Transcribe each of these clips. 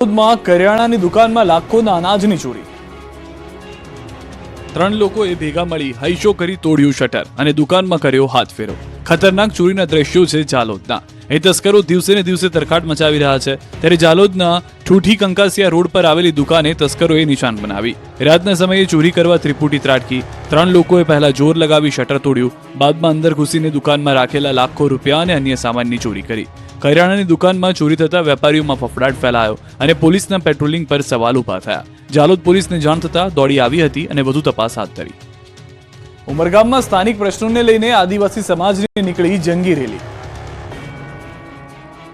માં કરિયાણાની દુકાનમાં લાખોના અનાજની ચોરી। 3 લોકોએ ભેગા મળી હૈશો કરી તોડ્યું શટર અને દુકાનમાં કર્યો હાથ ફેરો। ખતરનાક ચોરીના દ્રશ્યો છે જાલોદના। એ તસ્કરો દિવસે ને દિવસે તરખાટ મચાવી રહ્યા છે। ત્યારે જાલોદના ઠૂઠી કંકાસિયા રોડ પર આવેલી દુકાને તસ્કરોએ નિશાન બનાવી। રાતના સમયે ચોરી કરવા ત્રિપુટી ત્રાટકી। 3 લોકોએ પહેલા જોર લગાવી શટર તોડ્યું, બાદમાં અંદર ઘૂસીને દુકાનમાં રાખેલા લાખો રૂપિયા અને અન્ય સામાનની ચોરી કરી। કરિયાણાની દુકાનમાં ચોરી થતા વેપારીઓમાં ફફડાટ ફેલાયો અને પોલીસના પેટ્રોલિંગ પર સવાલ ઉભા થયા। જાલોદ પોલીસને જાણ થતા દોડી આવી હતી અને વધુ તપાસ હાથ ધરી। ઉમરગામમાં સ્થાનિક પ્રશ્નોને લઈને આદિવાસી સમાજની નીકળી જંગી રેલી।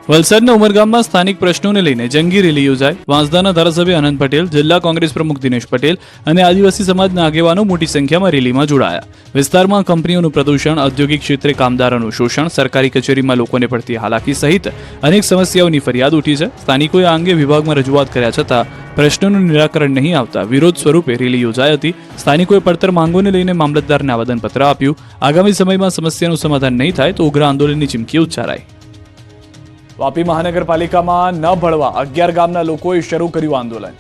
વલસાડના ઉમરગામમાં સ્થાનિક પ્રશ્નોને લઈને જંગી રેલી યોજાઈ। વાંસદાના ધારાસભ્ય આનંદ પટેલ, જિલ્લા કોંગ્રેસ પ્રમુખ દિનેશ પટેલ અને આદિવાસી સમાજના આગેવાનો મોટી સંખ્યામાં રેલીમાં જોડાયા। વિસ્તારમાં કંપનીઓનું પ્રદૂષણ, ઔદ્યોગિક ક્ષેત્રે કામદારોનું શોષણ, સરકારી કચેરીમાં લોકોને પડતી હાલાકી સહિત અનેક સમસ્યાઓની ફરિયાદ ઉઠી છે। સ્થાનિકોએ આ અંગે વિભાગમાં રજૂઆત કર્યા છતાં પ્રશ્નોનું નિરાકરણ નહીં આવતા વિરોધ સ્વરૂપે રેલી યોજાઈ હતી। સ્થાનિકોએ પડતર માંગોને લઈને મામલતદારને આવેદનપત્ર આપ્યું। આગામી સમયમાં સમસ્યાનું સમાધાન નહીં થાય તો ઉગ્ર આંદોલનની ચીમકી ઉચ્ચારાઈ। વાપી મહાનગરપાલિકામાં ન ભળવા 11 ગામના લોકોએ શરૂ કર્યું આંદોલન।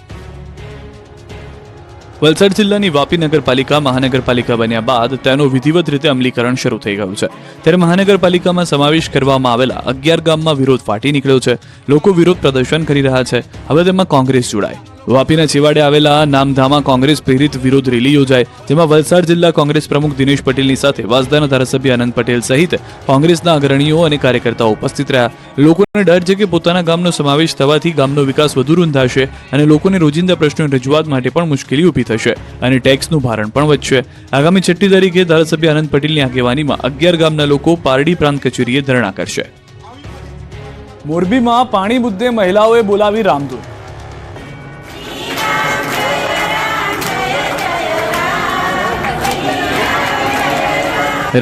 વલસાડ જિલ્લાની વાપી નગરપાલિકા મહાનગરપાલિકા બન્યા બાદ તેનો વિધિવત રીતે અમલીકરણ શરૂ થઈ ગયું છે। ત્યારે મહાનગરપાલિકામાં સમાવેશ કરવામાં આવેલા 11 ગામમાં વિરોધ ફાટી નીકળ્યો છે। લોકો વિરોધ પ્રદર્શન કરી રહ્યા છે। હવે તેમાં કોંગ્રેસ જોડાય। વાપીના છેવાડે આવેલા નામધામા કોંગ્રેસ પ્રેરિત વિરોધ રેલી યોજાઈ, જેમાં વલસાડ જિલ્લા કોંગ્રેસ પ્રમુખ દિનેશ પટેલની સાથે વાંસદાના ધારાસભ્ય આનંદ પટેલ સહિત કોંગ્રેસના અગ્રણીઓ અને કાર્યકર્તાઓ ઉપસ્થિત રહ્યા। લોકોને ડર છે કે પોતાના ગામનો સમાવેશ થવાથી ગામનો વિકાસ વધુ રૂંધાશે અને લોકોને રોજિંદા પ્રશ્નોની રજૂઆત માટે પણ મુશ્કેલી ઊભી થશે અને ટેક્સનું ભારણ પણ વધશે। આગામી 6મી તારીખે ધારાસભ્ય આનંદ પટેલની આગેવાનીમાં 11 ગામના લોકો પારડી પ્રાંત કચેરીએ ધરણા કરશે। મોરબીમાં પાણી મુદ્દે મહિલાઓએ બોલાવી રામધૂન।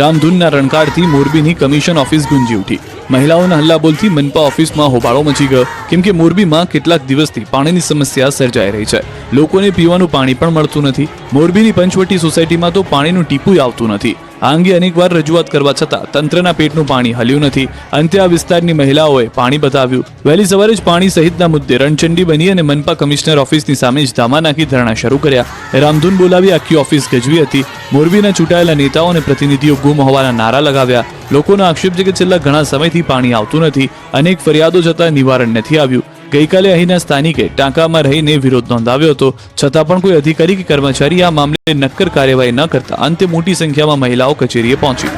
રામધૂનના રણકારથી મોરબીની કમિશન ઓફિસ ગુંજી ઉઠી। મહિલાઓના હલ્લાબોલથી મનપા ઓફિસમાં હોબાળો મચી ગયો, કેમ કે મોરબીમાં કેટલાક દિવસથી પાણીની સમસ્યા સર્જાઈ રહી છે। લોકોને પીવાનું પાણી પણ મળતું નથી। મોરબીની પંચવટી સોસાયટીમાં તો પાણીનું ટીપું આવતું નથી। આ અંગે અનેકવાર રજૂઆત કરવા છતાં તંત્રના પેટનું પાણી હલ્યું નથી। અંતે આ વિસ્તારની મહિલાઓએ પાણી બતાવ્યું। વહેલી સવારે જ પાણી સહિતના મુદ્દે રણચંડી બની અને મનપા કમિશનર ઓફિસની સામે જ ધામા નાખી ધરણા શરૂ કર્યા। રામધૂન બોલાવી આખી ઓફિસ ગજવી હતી। મોરબીના ચૂંટાયેલા નેતાઓ અને પ્રતિનિધિઓ ગુમ હોવાના નારા લગાવ્યા। લોકોનો આક્ષેપ છે કે છેલ્લા ઘણા સમયથી પાણી આવતું નથી। અનેક ફરિયાદો છતાં નિવારણ નથી આવ્યું। ગઈકાલે અહીંના સ્થાનિકે ટાંકામાં રહીને વિરોધ નોંધાવ્યો હતો, છતાં પણ કોઈ અધિકારી કે કર્મચારી આ મામલે નક્કર કાર્યવાહી ન કરતા અંતે મોટી સંખ્યામાં મહિલાઓ કચેરીએ પહોંચી।